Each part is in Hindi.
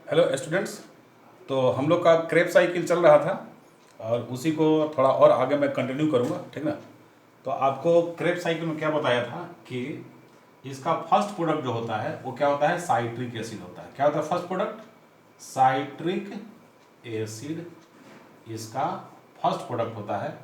Hello students. तो हम लोग का क्रेप साइकिल चल रहा था और उसी को थोड़ा और आगे मैं कंटिन्यू करूँगा, ठीक ना। तो आपको क्रेप साइकिल में क्या बताया था कि इसका फर्स्ट प्रोडक्ट जो होता है वो क्या होता है, साइट्रिक एसिड होता है। क्या होता है फर्स्ट प्रोडक्ट? साइट्रिक एसिड इसका फर्स्ट प्रोडक्ट होता है,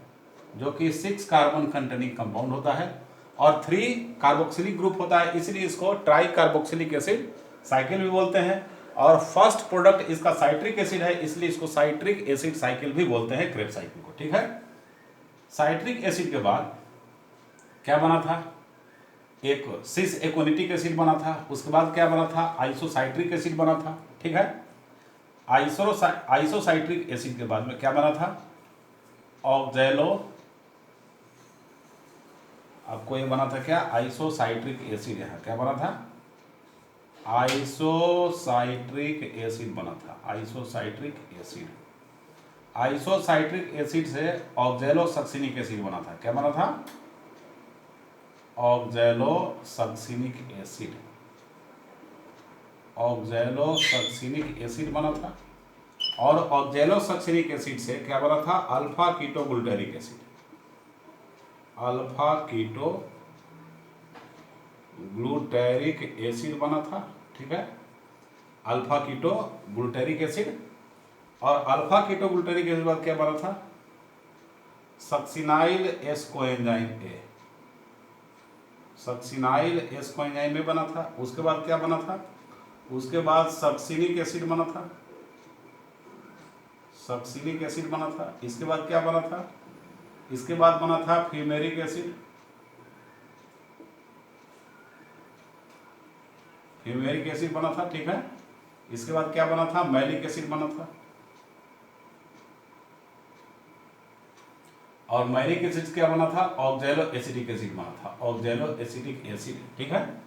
जो कि 6 कार्बन कंटेनिंग कंपाउंड होता है और 3 कार्बोक्सिलिक ग्रुप होता है, इसलिए इसको ट्राई कार्बोक्सिलिक एसिड साइकिल भी बोलते हैं। और फर्स्ट प्रोडक्ट इसका साइट्रिक एसिड है, इसलिए इसको साइट्रिक एसिड साइकिल भी बोलते हैं, क्रेप साइकिल को, ठीक है। साइट्रिक एसिड के बाद क्या बना था? एक सिस एकोनिटिक एसिड बना था। उसके बाद क्या बना था? आइसोसाइट्रिक एसिड बना था, ठीक है। आइसोसाइट्रिक एसिड के बाद में क्या बना था? ऑक्जेलो, आपको ये बना था क्या? आइसोसाइट्रिक एसिड। यहाँ क्या बना था? आइसोसाइट्रिक एसिड बना था, आइसोसाइट्रिक एसिड। आइसोसाइट्रिक एसिड से ऑक्जेलोसक्सिनिक एसिड बना था। क्या बना था? Oxalosuccinic acid. ऑक्जेलोसक्सिनिक एसिड बना था। और ऑक्जेलोसक्सिनिक एसिड से क्या बना था? Alpha keto glutaric acid. Alpha keto glutaric acid बना था, ठीक है। Alpha keto glutaric acid. और अल्फा कीटो ग्लूटेरिक एसिड बाद क्या बना था? सक्सिनाइल एस्कोएंजाइम ए। सक्सिनाइल एस्कोएंजाइम ए बना था। उसके बाद क्या बना था? उसके बाद सक्सिनिक एसिड बना था। सक्सिनिक एसिड बना था। इसके बाद क्या बना था? इसके बाद बना था फ्यूमेरिक एसिड। फ्यूमेरिक एसिड बना था, ठीक है। इसके बाद क्या बना था? मैलिक एसिड बना था। और मैलिक एसिड क्या बना था? ऑक्जेलो एसिटिक एसिड बना था, ऑक्जेलो एसिटिक एसिड, ठीक है।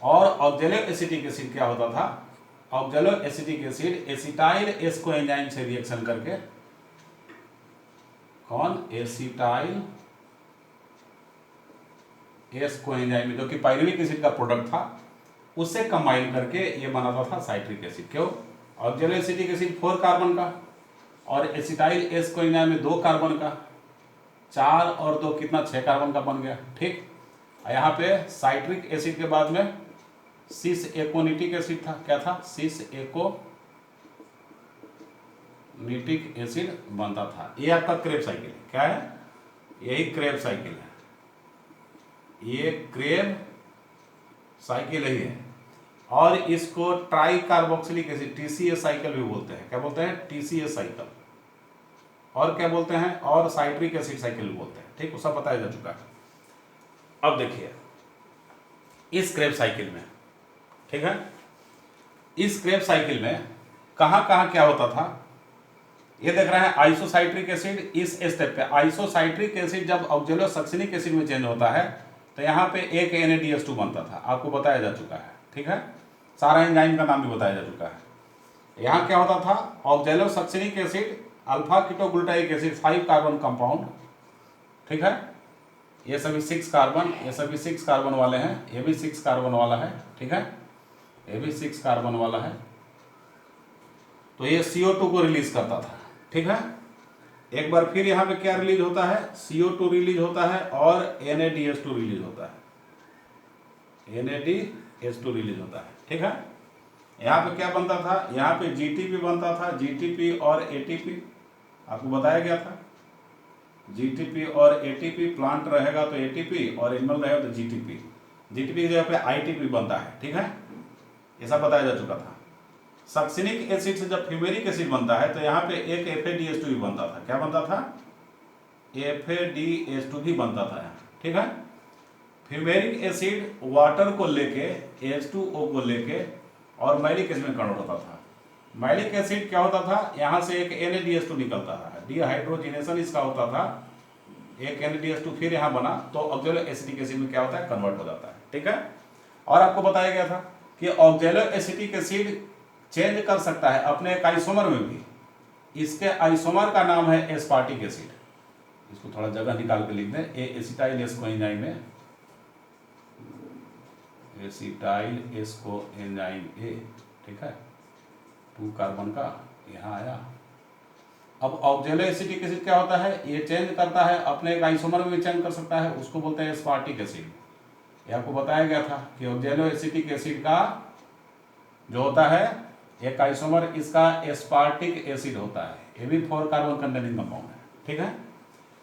और ऑक्जेलो एसिटिक एसिड क्या होता था? ऑक्जेलो एसिटिक एसिड एसिटाइल एस्कोएंजाइम से रिएक्शन करके, कौन? एसिटाइल एस्कोएंजाइम, जो कि पाइरुविक एसिड का प्रोडक्ट था, उससे कंबाइन करके ये बनाता था साइट्रिक एसिड। क्यों? ऑक्जेलो एसिटिक एसिड 4 कार्बन का और एसिटाइल एस्कोएंजाइम में 2 कार्बन का, 4 और 2 कितना? 6 कार्बन का बन गया, ठीक। यहाँ पे साइट्रिक एसिड के बाद में सिस एकोनिटिक एसिड था। क्या था? सिस एकोनिटिक एसिड बनता था। ये आपका क्रेब साइकिल है। क्या है? यही क्रेब साइकिल है, ये क्रेब साइकिल ही है। और इसको try carboxylic acid TCA cycle भी बोलते हैं। क्या बोलते हैं? TCA cycle. और क्या बोलते हैं? और साइट्रिक एसिड साइकिल भी बोलते हैं, ठीक। वो सब बताया जा चुका है। अब देखिए इस क्रेब साइकिल में, ठीक है, इस क्रेब साइकिल में कहाँ कहाँ क्या होता था? ये देख रहे हैं आइसोसाइट्रिक एसिड। इस स्टेप पे आइसोसाइट्रिक एसिड जब ऑक्जेलोसक्सिनिक एसिड में चेंज होता है तो यहाँ पे एक NaDH2 बनता था, आपको बताया जा चुका है, ठीक है। सारा एंजाइम का नाम भी बताया जा चुका है। यहाँ क्या होता था? Oxalosuccinic acid, alpha ketoglutaric acid, 5 carbon compound, ठीक है। ये सभी 6 कार्बन, ये सभी 6 कार्बन वाले हैं, ये भी 6 कार्बन वाला है, ठीक है, ये भी 6 कार्बन वाला है। तो ये CO2 को रिलीज करता था, ठीक है। एक बार फिर यहाँ पे क्या रिलीज होता है? CO2 रिलीज होता है और NaDH2 रिलीज होता है, NaDH2 रिलीज होता है, ठीक है। यहाँ पे क्या बनता था? यहाँ पे GTP बनता था, GTP और ATP आपको बताया गया था। GTP और ATP, प्लांट रहेगा तो ATP और एनिमल रहेगा तो GTP। GTP की जगह पे ITP बनता है, ठीक है, ये सब बताया जा चुका था। सक्सिनिक एसिड से जब फ्यूमेरिक एसिड बनता है तो यहाँ पे एक FADH2 भी बनता था। क्या बनता था? FADH2 भी बनता था यहाँ, ठीक है। फ्यूमेरिक एसिड वाटर को लेके, H2O को लेके और मैलिक एसिड में कन्वर्ट होता था। मैलिक एसिड क्या होता था? यहाँ से एक NaDH2 निकलता था, डिहाइड्रोजिनेशन इसका होता था, एक NaDH2 फिर यहाँ बना तो ऑक्जेलो एसिटिक एसिड में क्या होता है? कन्वर्ट हो जाता है, ठीक है। और आपको बताया गया था कि ऑक्जेलो एसिटिक एसिड चेंज कर सकता है अपने एक आइसोमर में भी। इसके आइसोमर का नाम है एस्पार्टिक एसिड। इसको थोड़ा जगह निकाल के लिख दें, एसिटाइल एस्कोएंजाइम में, एसिटाइल एस्कोएंजाइम ए, ठीक है। 2 कार्बन का यहाँ आया। अब ऑक्जेलो एसिटिक एसिड क्या होता है, ये चेंज करता है अपने एक आइसोमर में भी चेंज कर सकता है, उसको बोलते हैं एस्पार्टिक एसिड। ये आपको बताया गया था कि ऑक्जेलो एसिटिक एसिड का जो होता है एक आइसोमर इसका एस्पार्टिक एसिड होता है, ये भी 4 कार्बन कंटेनिंग कंपाउंड है, ठीक है।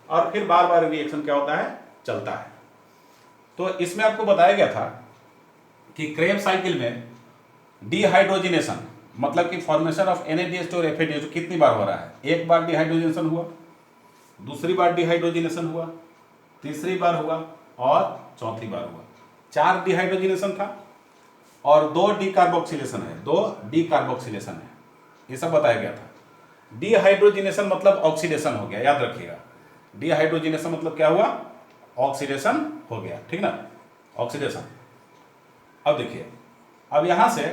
और फिर बार बार रिएक्शन क्या होता है, चलता है। तो इसमें आपको बताया गया था कि क्रेब्स साइकिल में डिहाइड्रोजिनेशन मतलब कि फॉर्मेशन ऑफ NADH2 और FADH2 कितनी बार हो रहा है। एक बार डिहाइड्रोजिनेशन हुआ, दूसरी बार डिहाइड्रोजिनेशन हुआ, तीसरी बार हुआ और चौथी बार हुआ। 4 डिहाइड्रोजिनेशन था और 2 डीकार्बोक्सिलेशन है, 2 डीकार्बोक्सिलेशन है, ये सब बताया गया था। डिहाइड्रोजिनेशन मतलब ऑक्सीडेशन हो गया, याद रखिएगा। डिहाइड्रोजिनेशन मतलब क्या हुआ, ऑक्सीडेशन हो गया, ठीक ना, ऑक्सीडेशन। अब देखिए, अब यहां से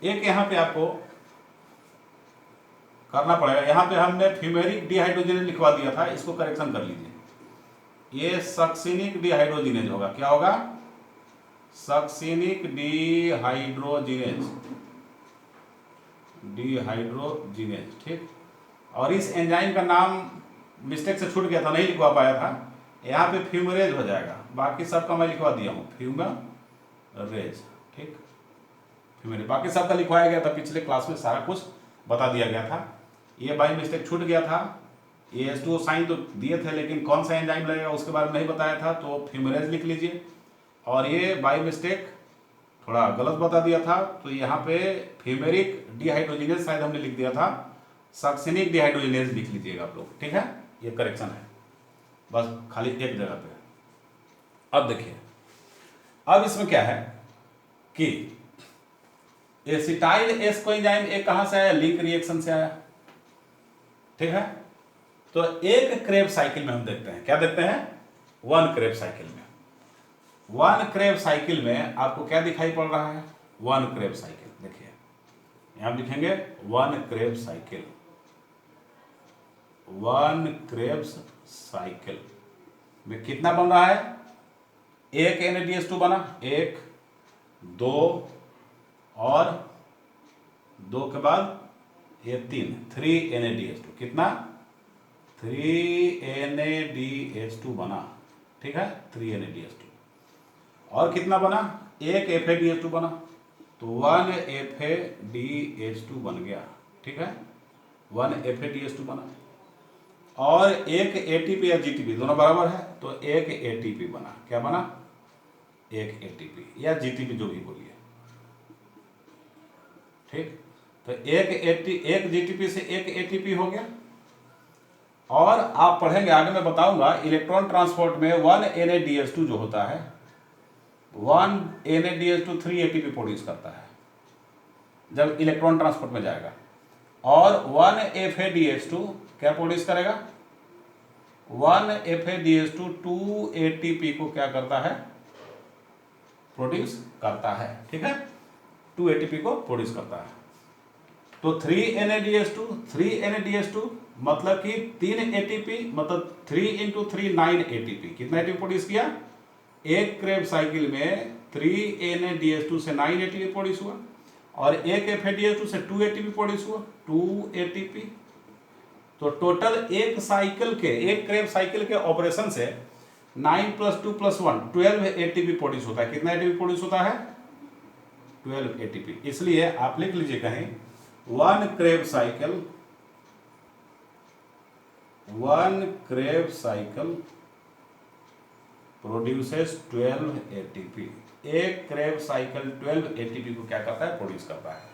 एक यहां पे आपको करना पड़ेगा, यहां पे हमने फ्यूमेरिक डिहाइड्रोजिनेज लिखवा दिया था, इसको करेक्शन कर लीजिए। ये सक्सिनिक डिहाइड्रोजिनेज होगा, क्या होगा, सक्सिनिक डिहाइड्रोजिनेज, डिहाइड्रोजिनेज, ठीक। और इस एंजाइम का नाम मिस्टेक से छूट गया था, नहीं लिखवा पाया था, यहाँ पे फ्यूमरेज हो जाएगा, बाकी सबका मैं लिखवा दिया हूँ फ्यूमरेज, ठीक। फ्यूमरेज बाकी सबका लिखवाया गया था, पिछले क्लास में सारा कुछ बता दिया गया था। ये बाई मिस्टेक छूट गया था, ये H2O साइन तो दिए थे लेकिन कौन सा एंजाइम लगेगा उसके बारे में नहीं बताया था, तो फ्यूमरेज लिख लीजिए। और ये बाई मिस्टेक थोड़ा गलत बता दिया था, तो यहाँ पे फ्यूमेरिक डिहाइड्रोजिनेज शायद हमने लिख दिया था, सक्सिनिक डिहाइड्रोजिनेज लिख लीजिएगा आप लोग, ठीक है। ये करेक्शन है बस खाली एक जगह पे। अब देखिए, अब इसमें क्या है कि एसिटाइल एस कोएंजाइम एक कहां से आया, लिंक रिएक्शन से आया, ठीक है। तो एक क्रेब साइकिल में हम देखते हैं, क्या देखते हैं, 1 क्रेब साइकिल में। 1 क्रेब साइकिल में आपको क्या दिखाई पड़ रहा है, 1 क्रेब साइकिल, देखिए यहां लिखेंगे 1 क्रेब साइकिल, 1 क्रेब्स साइकिल में कितना बन रहा है, एक NADH2 बना, 1 2 और 2 के बाद ये 3 NADH2, कितना, 3 NADH2 बना, ठीक है, 3 NADH2। और कितना बना, एक FADH2 बना, तो 1 FADH2 बन गया, ठीक है, 1 FADH2 बना। और एक ATP या GTP दोनों बराबर है, तो एक ATP बना, क्या बना, एक ATP या GTP जो भी बोलिए, ठीक। तो एक GTP से एक ATP हो गया। और आप पढ़ेंगे आगे, मैं बताऊंगा इलेक्ट्रॉन ट्रांसपोर्ट में 1 NADH2 जो होता है, 1 NADH2 3 ATP प्रोड्यूस करता है जब इलेक्ट्रॉन ट्रांसपोर्ट में जाएगा, और 1 FADH2 क्या प्रोड्यूस करेगा, 1 FADH2 2 ATP को क्या करता है, प्रोड्यूस करता है, ठीक है, 2 ATP को प्रोड्यूस करता है। तो 3 NADH2 मतलब कि 3 ATP, मतलब 3 × 3 9 ATP, कितना ATP प्रोड्यूस किया, एक क्रेब साइकिल में 3 NADH2 से 9 ATP प्रोड्यूस हुआ, और एक FADH2 से 2 ATP प्रोड्यूस हुआ, 2 ATP। तो टोटल एक साइकिल के, एक क्रेब साइकिल के ऑपरेशन से 9 + 2 + 1 12 ATP प्रोड्यूस होता है। कितना ATP प्रोड्यूस होता है, 12 ATP। इसलिए आप लिख लीजिए कहीं 1 Krebs cycle, 1 Krebs cycle produces 12 ATP। एक क्रेब साइकिल 12 ATP को क्या करता है, प्रोड्यूस करता है।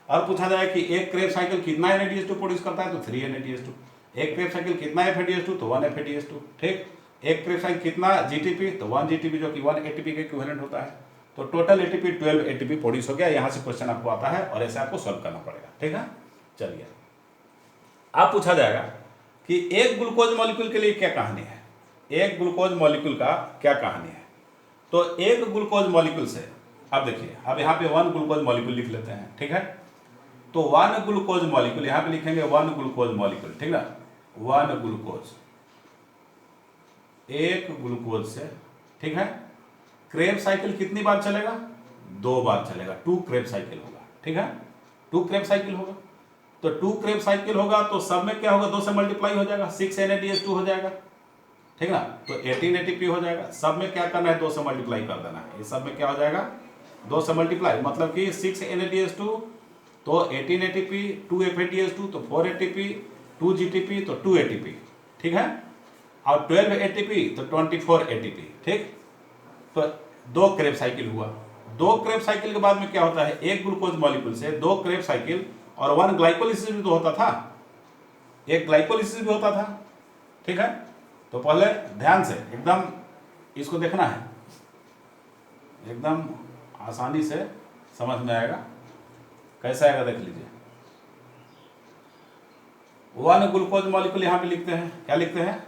और पूछा जाए कि एक क्रेब साइकिल कितना NADH2 प्रोड्यूस करता है, तो 3 NADH2। एक क्रेब साइकिल कितना FADH2, तो 1 FADH2, ठीक। एक क्रेब साइकिल कितना GTP, तो 1 GTP जो कि 1 ATP के इक्विवेलेंट होता है। तो टोटल ATP 12 ATP प्रोड्यूस हो गया। यहां से क्वेश्चन आपको आता है और ऐसे आपको सॉल्व करना पड़ेगा, ठीक है। चलिए, आप पूछा जाएगा कि एक ग्लूकोज मॉलिक्यूल के लिए क्या कहानी है, एक ग्लूकोज मॉलिक्यूल का क्या कहानी है। तो एक ग्लूकोज मॉलिक्यूल से, अब देखिए, अब यहाँ पे 1 ग्लूकोज मॉलिक्यूल लिख लेते हैं, ठीक है। तो 1 ग्लूकोज मॉलिक्यूल, यहाँ पे लिखेंगे 1 ग्लूकोज मॉलिक्यूल, ठीक ना, 1 ग्लूकोज, एक ग्लूकोज से, ठीक है। क्रेब साइकिल कितनी बार चलेगा, 2 बार चलेगा, 2 क्रेब साइकिल होगा, ठीक है, 2 क्रेब साइकिल होगा। तो 2 क्रेब साइकिल होगा तो सब में क्या होगा, 2 से मल्टीप्लाई हो जाएगा, 6 NADH2 हो जाएगा, ठीक ना। तो 18 ATP हो जाएगा। सब में क्या करना है, 2 से मल्टीप्लाई कर देना है। ये सब में क्या हो जाएगा, 2 से मल्टीप्लाई, मतलब कि 6 NADH2 तो 18 ATP, 2 FADH2 तो 4 ATP, 2 GTP तो 2 ATP, ठीक है। और 12 ATP तो 24 ATP, ठीक। तो 2 क्रेब साइकिल हुआ। 2 क्रेब साइकिल के बाद में क्या होता है, एक ग्लूकोज मॉलिक्यूल से 2 क्रेब साइकिल और 1 ग्लाइकोलिसिस भी तो होता था, एक ग्लाइकोलिसिस भी होता था, ठीक है। तो पहले ध्यान से एकदम इसको देखना है, एकदम आसानी से समझ में आएगा। कैसा आएगा देख लीजिए। 1 ग्लूकोज मॉलिक्यूल यहां पे लिखते हैं, क्या लिखते हैं,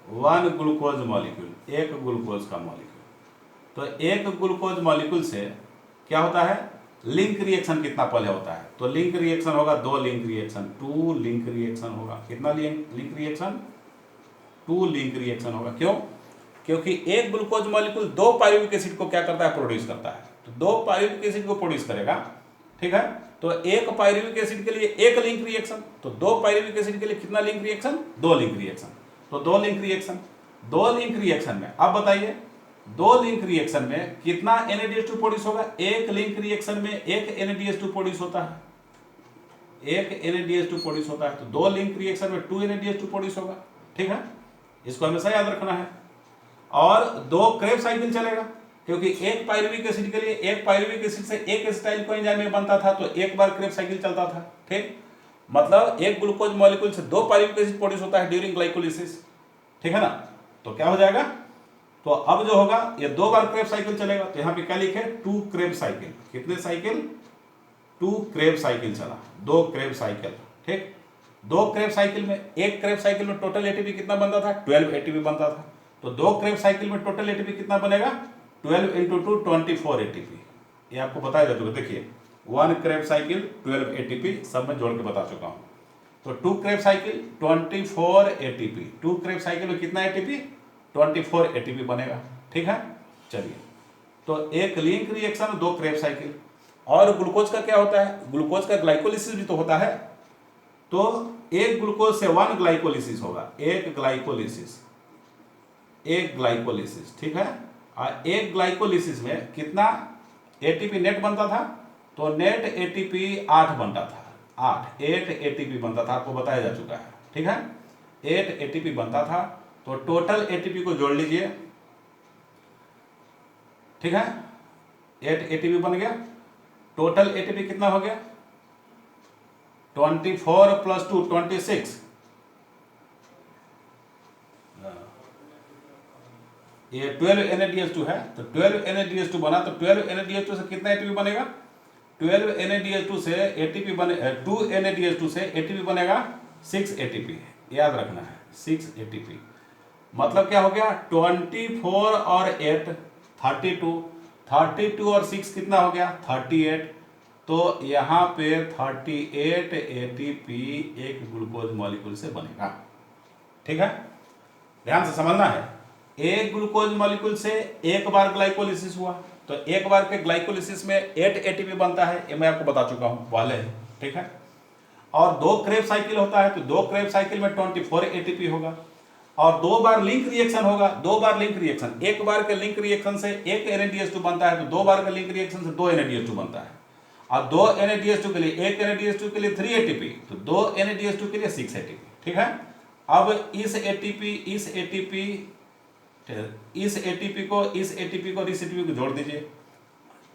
1 ग्लूकोज मॉलिक्यूल, एक ग्लूकोज का मॉलिक्यूल। तो एक ग्लूकोज मॉलिक्यूल से क्या होता है, लिंक रिएक्शन कितना पहले होता है, तो लिंक रिएक्शन होगा 2 लिंक रिएक्शन, 2 लिंक रिएक्शन होगा। कितना लिंक रिएक्शन, 2 लिंक रिएक्शन होगा। क्यों, क्योंकि एक ग्लूकोज मॉलिक्यूल 2 पायरुविक एसिड को क्या करता है, प्रोड्यूस करता है। तो 2 पायरुविक एसिड को प्रोड्यूस करेगा, ठीक है। तो एक पायरुविक एसिड के लिए एक लिंक रिएक्शन, तो 2 पायरुविक एसिड के लिए कितना लिंक रिएक्शन, 2 लिंक रिएक्शन। तो 2 लिंक रिएक्शन, 2 लिंक रिएक्शन में अब बताइए 2 लिंक रिएक्शन में कितना NADH2 प्रोड्यूस होगा। एक लिंक रिएक्शन में एक NADH2 प्रोड्यूस होता है, एक NADH2 प्रोड्यूस होता है। तो 2 लिंक रिएक्शन में 2 NADH2 प्रोड्यूस होगा, ठीक है। इसको हमेशा याद रखना है। और 2 क्रेब साइकिल चलेगा, क्योंकि एक पायरुविक एसिड के लिए एक पायरुविक एसिड से एक एसिटाइल कोएंजाइम में बनता था, तो एक बार क्रेब साइकिल चलता था, ठीक। मतलब एक ग्लूकोज मॉलिक्यूल से 2 पायरुविक एसिड प्रोड्यूस होता है ड्यूरिंग ग्लाइकोलिसिस, ठीक है ना। तो क्या हो जाएगा, तो अब जो होगा ये 2 बार क्रेब साइकिल चलेगा। तो यहां पे क्या लिखे, 2 क्रेब साइकिल। कितने साइकिल, 2 क्रेब साइकिल चला, 2 क्रेब साइकिल, ठीक। 2 क्रेब साइकिल में, एक क्रेब साइकिल में टोटल एटीपी कितना बनता था, 12 एटीपी बनता था। तो 2 क्रेब साइकिल में टोटल एटीपी कितना बनेगा, 12 इंटू 2 24 एटीपी। ये आपको बताया जा चुका, देखिए 1 क्रेब साइकिल 12 एटीपी, सब में जोड़ के बता चुका हूं। तो 2 Krebs cycle 24 ATP, 2 Krebs cycle में कितना एटीपी, 24 एटीपी बनेगा, ठीक है। चलिए, तो एक लिंक रिएक्शन 2 क्रेब साइकिल। और ग्लूकोज का क्या होता है, ग्लूकोज का ग्लाइकोलिसिस भी तो होता है। तो एक ग्लूकोज से 1 ग्लाइकोलिसिस होगा, एक ग्लाइकोलिसिस, एक ग्लाइकोलिसिस, ठीक है। और एक ग्लाइकोलिसिस में कितना एटीपी नेट बनता था, तो नेट एटीपी 8 बनता था, 8 एटीपी बनता था, आपको बताया जा चुका है, ठीक है। 8 एटीपी बनता था। तो टोटल एटीपी को जोड़ लीजिए, ठीक है। 8 एटीपी बन गया। टोटल एटीपी कितना हो गया, 24 प्लस 2 26। ये 12 NADH2 है, तो 12 NADH2 बना। तो 12 NADH2 से कितना एटीपी बनेगा, 12 NADH2 से एटीपी बने 2 NADH2 से एटीपी बनेगा 6 एटीपी, याद रखना है 6 एटीपी। मतलब क्या हो गया, 24 और 8 32, 32 और 6 कितना हो गया 38। तो यहाँ पे 38 एटीपी एक ग्लूकोज मॉलिक्यूल से बनेगा, ठीक है। ध्यान से समझना है, एक ग्लूकोज मॉलिक्यूल से एक बार ग्लाइकोलिसिस हुआ, तो एक बार के ग्लाइकोलिसिस में 8 एटीपी बनता है, ये मैं आपको बता चुका हूं पहले, ठीक है। और 2 क्रेब साइकिल होता है, तो 2 क्रेब साइकिल में 24 एटीपी होगा। और 2 बार लिंक रिएक्शन होगा, 2 बार लिंक रिएक्शन, एक बार के लिंक रिएक्शन से एक NADH2 बनता है, तो 2 बार के लिंक रिएक्शन से 2 NADH2 बनता है। और 2 NADH2 के लिए, एक NADH2 के लिए 3 एटीपी, तो 2 NADH2 के लिए 6 एटीपी, ठीक है। अब इस एटीपी को इस एटीपी को जोड़ दीजिए।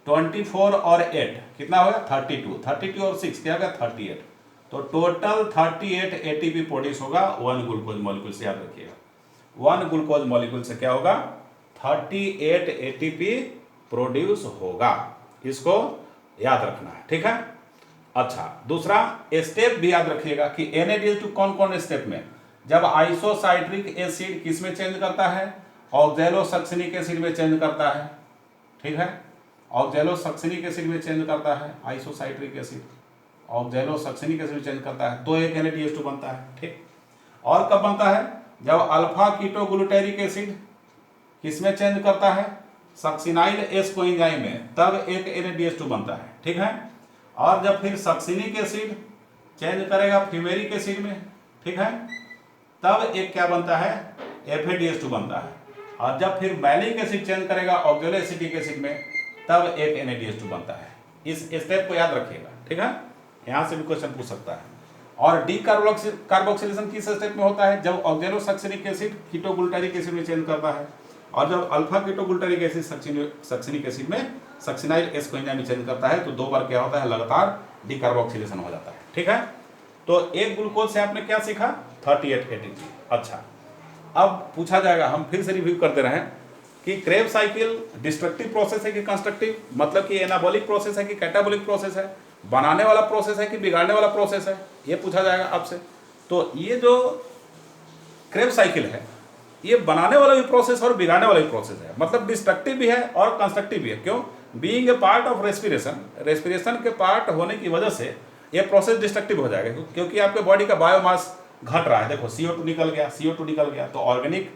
24 और 8 कितना होगा 32, 32 और 6 क्या होगा 38। तो टोटल 38 एटीपी प्रोड्यूस होगा 1 ग्लूकोज मॉलिक्यूल से, याद रखिएगा 1 ग्लूकोज मॉलिक्यूल से क्या होगा 38 एटीपी प्रोड्यूस होगा, इसको याद रखना है, ठीक है। अच्छा, दूसरा स्टेप भी याद रखिएगा कि NADH2 कौन कौन स्टेप में, जब आइसोसाइट्रिक एसिड किस में चेंज करता है, ऑक्सैलोसक्सिनिक एसिड में चेंज करता है, ठीक है। ऑक्सैलोसक्सिनिक एसिड में चेंज करता है, आइसोसाइट्रिक एसिड ऑक्सैलोसक्सिनिक एसिड में चेंज करता है, तो एक NADH2 बनता है, ठीक। और कब बनता है, जब अल्फा कीटोग्लूटेरिक एसिड किस में चेंज करता है, सक्सिनाइल एस कोएंजाइम में तब एक NADH2 बनता है, ठीक है। और जब फिर सक्सिनिक एसिड चेंज करेगा फ्यूमेरिक एसिड में, ठीक है, तब एक क्या बनता है, FADH2 बनता है। और जब फिर मैलिक एसिड चेंज करेगा ऑक्जेलो एसिटिक एसिड में, तब एक NADH2 बनता है। इस स्टेप को याद रखिएगा, ठीक है, यहां से भी क्वेश्चन पूछ सकता है। और डी कार्बोक्सिलेशन किस स्टेप में होता है, जब ऑक्जेलो सक्सिनिक एसिड कीटोग्लूटारिक एसिड में चेंज करता है, और जब alpha ketoglutaric acid succinic acid में सक्सिनाइल एस कोएंजाइम में चेंज करता है, तो दो बार क्या होता है, लगातार डी कार्बोक्सिलेशन हो जाता है, ठीक है। तो एक ग्लूकोज से आपने क्या सीखा, 38 ATP। अच्छा, अब पूछा जाएगा, हम फिर से रिव्यू करते रहे कि क्रेब साइकिल डिस्ट्रक्टिव प्रोसेस है कि कंस्ट्रक्टिव, मतलब कि एनाबॉलिक प्रोसेस है कि कैटाबॉलिक प्रोसेस है, बनाने वाला प्रोसेस है कि बिगाड़ने वाला प्रोसेस है, ये पूछा जाएगा आपसे। तो ये जो क्रेब साइकिल है, ये बनाने वाला भी प्रोसेस और बिगाड़ने वाला भी प्रोसेस है, मतलब डिस्ट्रक्टिव भी है और कंस्ट्रक्टिव भी है। क्यों? Being a part of respiration के पार्ट होने की वजह से ये प्रोसेस डिस्ट्रक्टिव हो जाएगा, क्योंकि आपके बॉडी का बायोमास घट रहा है। देखो CO2 निकल गया, तो ऑर्गेनिक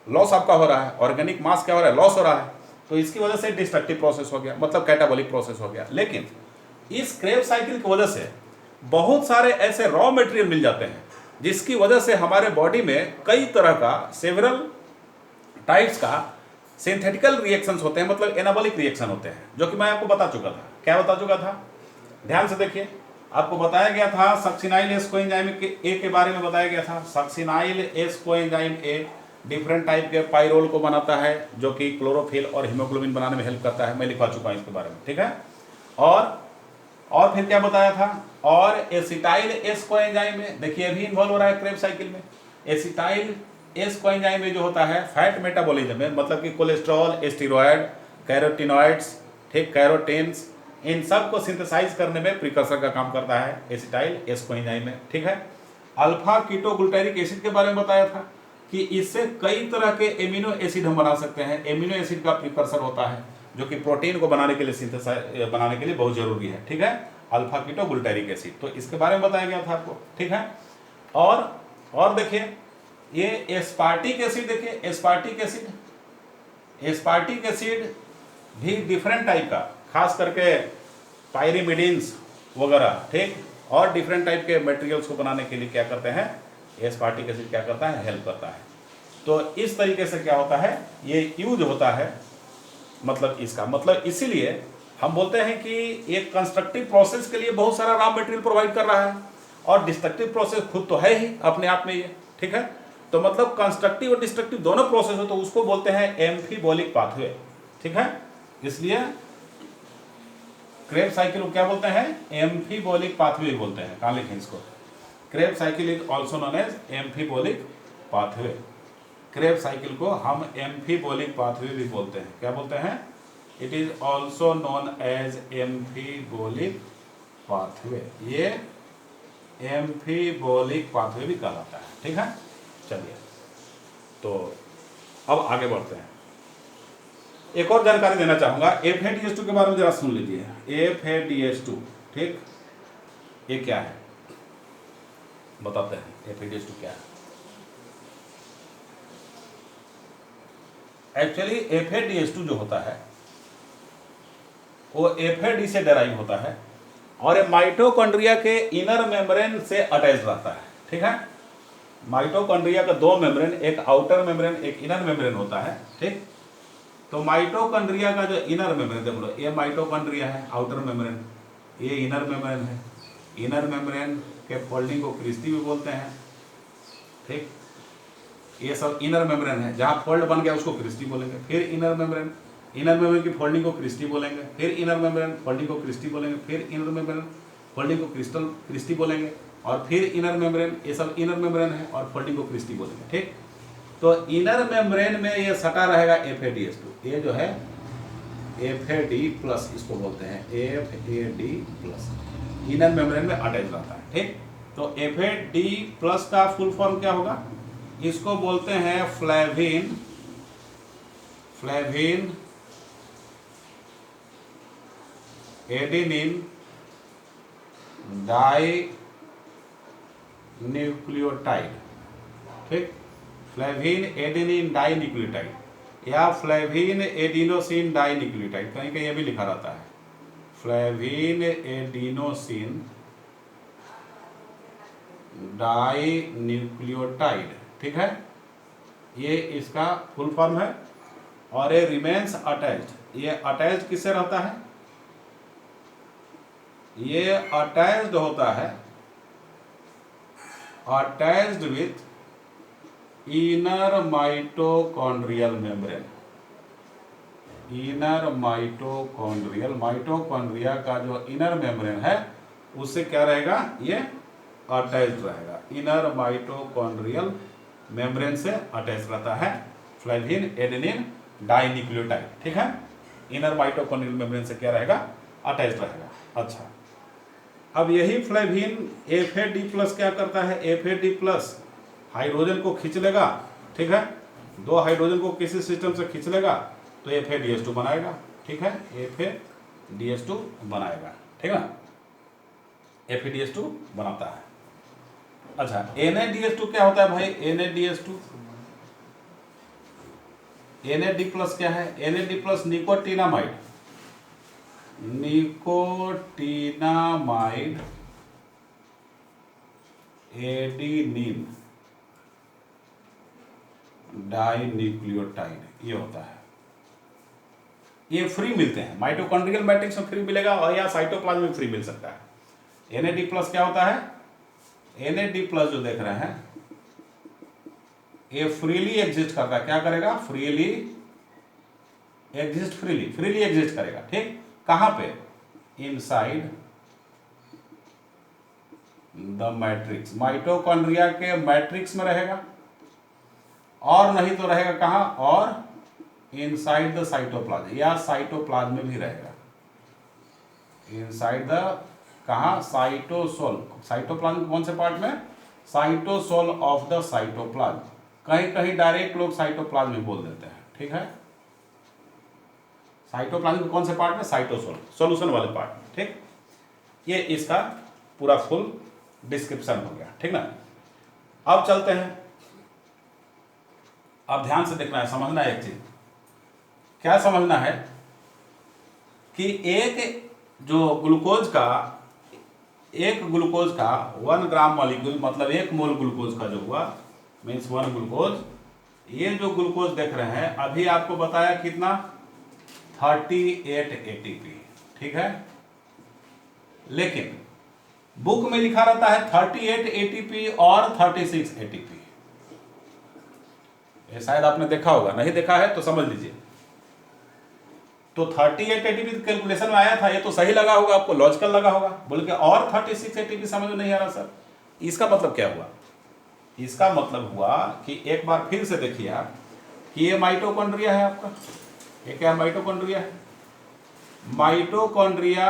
लॉस आपका हो रहा है, ऑर्गेनिक मास क्या हो रहा है, लॉस हो रहा है, तो इसकी वजह से डिस्ट्रक्टिव प्रोसेस हो गया, मतलब कैटाबॉलिक प्रोसेस हो गया। लेकिन इस क्रेब साइकिल की वजह से बहुत सारे ऐसे रॉ मटेरियल मिल जाते हैं, जिसकी वजह से हमारे बॉडी में कई तरह का सेवरल टाइप्स का सिंथेटिकल रिएक्शंस होते हैं, मतलब एनाबॉलिक रिएक्शन होते हैं, जो कि मैं आपको बता चुका था। क्या बता चुका था? ध्यान से देखिए, आपको बताया गया था सक्सिनाइल एस कोएंजाइम ए के बारे में बताया गया था। Succinyl S coenzyme a different type के पाइरोल को बनाता है, जो कि क्लोरोफिल और हीमोग्लोबिन बनाने में हेल्प करता है। मैं लिखवा चुका हूं इसके बारे में, ठीक है। और फिर क्या बताया था, और एसिटाइल एस कोएंजाइम में देखिए अभी इन्वॉल्व हो रहा है क्रेब साइकिल में। एसिटाइल एस कोएंजाइम में जो होता है फैट मेटाबॉलिज्म में, मतलब कि कोलेस्ट्रॉल, स्टीरॉयड, कैरोटिनॉइड्स, ठीक, कैरोटीन्स, इन सब को सिंथेसाइज करने में प्रिकर्सर का काम करता है एसिटाइल एस कोएंजाइम में, ठीक है। अल्फा कीटोग्लूटारिक एसिड के बारे में बताया था कि इससे कई तरह के एमिनो एसिड हम बना सकते हैं। एमिनो एसिड का प्रिकर्सर होता है, जो कि प्रोटीन को बनाने के लिए सिंथेसाइज बनाने के लिए बहुत जरूरी है, ठीक है, अल्फा कीटोग्लूटारिक एसिड। तो इसके बारे में बताया गया था आपको, ठीक है। और देखिए ये एस्पार्टिक एसिड, देखिए एस्पार्टिक एसिड भी डिफरेंट टाइप का, खास करके पायरिमिडीन्स वगैरह, ठीक, और डिफरेंट टाइप के मटेरियल्स को बनाने के लिए क्या करते हैं, एस्पार्टिक एसिड क्या करता है, हेल्प करता है। तो इस तरीके से क्या होता है, ये यूज होता है, मतलब इसका मतलब इसीलिए हम बोलते हैं कि एक कंस्ट्रक्टिव प्रोसेस के लिए बहुत सारा रॉ मटेरियल प्रोवाइड कर रहा है, और डिस्ट्रक्टिव प्रोसेस खुद तो है ही अपने आप में ये, ठीक है। तो मतलब कंस्ट्रक्टिव और डिस्ट्रक्टिव दोनों प्रोसेस हो, तो उसको बोलते हैं एम्फीबॉलिक पाथवे, ठीक है। इसलिए क्रेब साइकिल को क्या बोलते हैं, एम्फीबॉलिक पाथवे बोलते हैं। कहाँ लिखें इसको, Kreb cycle is also known as amphibolic pathway. Kreb cycle को हम एम्फीबॉलिक पाथवे भी बोलते हैं। क्या बोलते हैं? It is also known as amphibolic pathway. ये एम्फीबॉलिक पाथवे भी कहलाता है, ठीक है। चलिए, तो अब आगे बढ़ते हैं। एक और जानकारी देना चाहूंगा, FADH2 के बारे में जरा सुन लीजिए। FADH2, ठीक, ये क्या है बताते हैं। FADH2 क्या है? एक्चुअली FADH2 जो होता है वो FAD से डेराइव होता है, और ये माइटोकॉन्ड्रिया के इनर मेम्ब्रेन से अटैच रहता है, ठीक है। माइटोकॉन्ड्रिया का दो मेम्ब्रेन, एक आउटर मेम्ब्रेन, एक इनर मेम्ब्रेन होता है, ठीक। तो माइटोकॉन्ड्रिया का जो इनर मेम्ब्रेन, देख लो, ये माइटोकॉन्ड्रिया है, आउटर मेम्ब्रेन, ये इनर मेम्ब्रेन है। इनर मेम्ब्रेन के फोल्डिंग को क्रिस्टी भी बोलते हैं, ठीक। ये सब इनर मेम्ब्रेन है, जहाँ फोल्ड बन गया उसको क्रिस्टी बोलेंगे। फिर इनर मेम्ब्रेन की फोल्डिंग को क्रिस्टी बोलेंगे, फिर इनर मेम्ब्रेन फोल्डिंग को क्रिस्टी बोलेंगे, फिर इनर मेम्ब्रेन फोल्डिंग को क्रिस्टी बोलेंगे, और फिर इनर मेम्ब्रेन, ये सब इनर मेम्ब्रेन है और फोल्डिंग को क्रिस्टी बोलेंगे, ठीक। तो इनर मेम्ब्रेन में ये सटा रहेगा FADH2, ये जो है FAD प्लस इसको बोलते हैं, FAD प्लस इनर मेम्ब्रेन में अटैच रहता है, ठीक। तो FAD प्लस का फुल फॉर्म क्या होगा? इसको बोलते हैं फ्लेविन एडेनिन डाइन्यूक्लियोटाइड, ठीक, फ्लेविन एडेनिन डाइन्यूक्लियोटाइड। या फ्लेविन एडिनोसिन डाइन्यूक्लियोटाइड, कहीं कहीं ये भी लिखा रहता है फ्लेविन एडिनोसिन डाइन्यूक्लियोटाइड, ठीक है, ये इसका फुल फॉर्म है। और ये रिमेन्स अटैच्ड, ये अटैच्ड किससे रहता है? ये अटैच्ड होता है, attached with inner mitochondrial membrane. Inner mitochondrial, mitochondria का जो इनर मेम्ब्रेन है उससे क्या रहेगा? ये अटैच्ड रहेगा, इनर माइटोकॉन्ड्रियल मेम्ब्रेन से अटैच रहता है फ्लेविन एडेनिन डाइन्यूक्लियोटाइड, ठीक है। इनर माइटोकॉन्ड्रियल मेम्ब्रेन से क्या रहेगा? अटैच रहेगा। अच्छा, अब यही फ्लेविन Fa+, क्या करता है? Fa+ हाइड्रोजन को खींच लेगा, ठीक है, 2 हाइड्रोजन को किसी सिस्टम से खींच लेगा तो FADH2 बनाएगा, ठीक है, FADH2 बनाएगा, ठीक है ना, FADH2 बनाता है। अच्छा, NADH2 क्या होता है भाई? NADH2, NAD+ क्या है? NAD+ nicotinamide, nicotinamide adenine dinucleotide, ये होता है। ये फ्री मिलते हैं, माइटोकॉन्ड्रियल मैट्रिक्स में फ्री मिलेगा और या साइटोप्लाज्म में फ्री मिल सकता है। NAD+ क्या होता है? NAD+ जो देख रहे हैं ये फ्रीली एग्जिस्ट करता है। क्या करेगा? फ्रीली एग्जिस्ट, फ्रीली एग्जिस्ट करेगा, ठीक। कहां पे? इनसाइड द मैट्रिक्स, माइटोकॉन्ड्रिया के मैट्रिक्स में रहेगा, और नहीं तो रहेगा कहां? और इनसाइड द साइटोप्लाज्म, या साइटोप्लाज्म में भी रहेगा। इनसाइड द कहां? साइटोसोल, साइटोप्लाज्म कौन से पार्ट में? Cytosol of the cytoplasm. कहीं कहीं डायरेक्ट लोग साइटोप्लाज्म में बोल देते हैं, ठीक है। साइटोप्लाज्म कौन से पार्ट में? साइटोसोल, सॉल्यूशन वाले पार्ट, ठीक। ये इसका पूरा फुल डिस्क्रिप्शन हो गया, ठीक ना। अब चलते हैं, अब ध्यान से देखना है, समझना है एक चीज। क्या समझना है कि एक जो ग्लूकोज का, एक ग्लूकोज का 1 ग्राम मॉलिक्यूल, मतलब 1 मोल ग्लूकोज का जो हुआ, मीन्स 1 ग्लूकोज, ये जो ग्लूकोज देख रहे हैं अभी आपको बताया कितना? 38 ATP, ठीक है। लेकिन बुक में लिखा रहता है 38 ATP और 36 ATP। ये शायद आपने देखा होगा, नहीं देखा है तो समझ लीजिए। तो 38 ATP कैलकुलेशन में आया था, ये तो सही लगा होगा आपको, लॉजिकल लगा होगा, बोल के और 36 ATP समझ में नहीं आ रहा सर। इसका मतलब क्या हुआ? इसका मतलब हुआ कि एक बार फिर से देखिए आप कि ये माइटोकॉन्ड्रिया है आपका, ये क्या? माइटोकॉन्ड्रिया है। माइटोकॉन्ड्रिया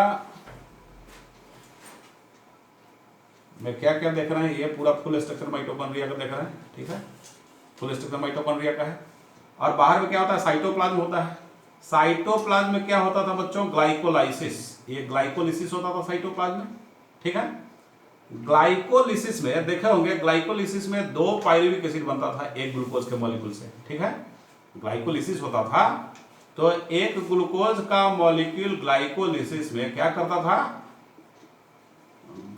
में क्या क्या देख रहे हैं? ये पूरा फुल स्ट्रक्चर माइटोकॉन्ड्रिया का देख रहे हैं, ठीक है, फुल स्ट्रक्चर माइटोकॉन्ड्रिया का है। और बाहर में क्या होता है? साइटोप्लाज्म होता है। साइटोप्लाज्म में क्या होता था बच्चों? ग्लाइकोलाइसिस, ये ग्लाइकोलिसिस होता था साइटोप्लाज्म में, ठीक है। ग्लाइकोलिसिस में देखे होंगे, ग्लाइकोलिसिस में 2 पायरुविक एसिड बनता था एक ग्लूकोज के मॉलिक्यूल से, ठीक है। ग्लाइकोलिसिस होता था तो एक ग्लूकोज का मॉलिक्यूल ग्लाइकोलिसिस में क्या करता था?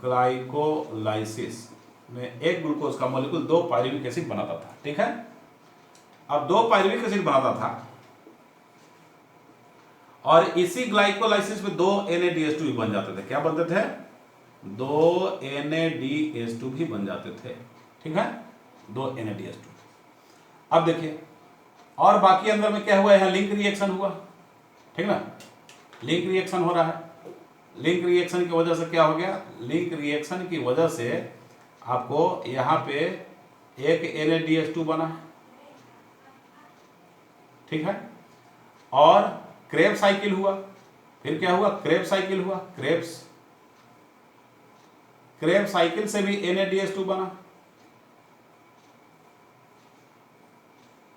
ग्लाइकोलाइसिस में एक ग्लूकोज का मॉलिक्यूल 2 पायरुविक एसिड बनाता था, ठीक है। अब 2 पायरुविक एसिड बनाता था और इसी ग्लाइकोलाइसिस में 2 NADH2 भी बन जाते थे। क्या बनते थे? 2 NADH2 भी बन जाते थे, ठीक है, 2 NADH2। अब देखिए, और बाकी अंदर में क्या हुआ? यहां लिंक रिएक्शन हुआ, ठीक ना, लिंक रिएक्शन हो रहा है। लिंक रिएक्शन की वजह से क्या हो गया? लिंक रिएक्शन की वजह से आपको यहां पे एक NADH2 बना, ठीक है, और क्रेब्स साइकिल हुआ। फिर क्या हुआ? क्रेब्स साइकिल हुआ, क्रेब्स साइकिल से भी NADH2 बना,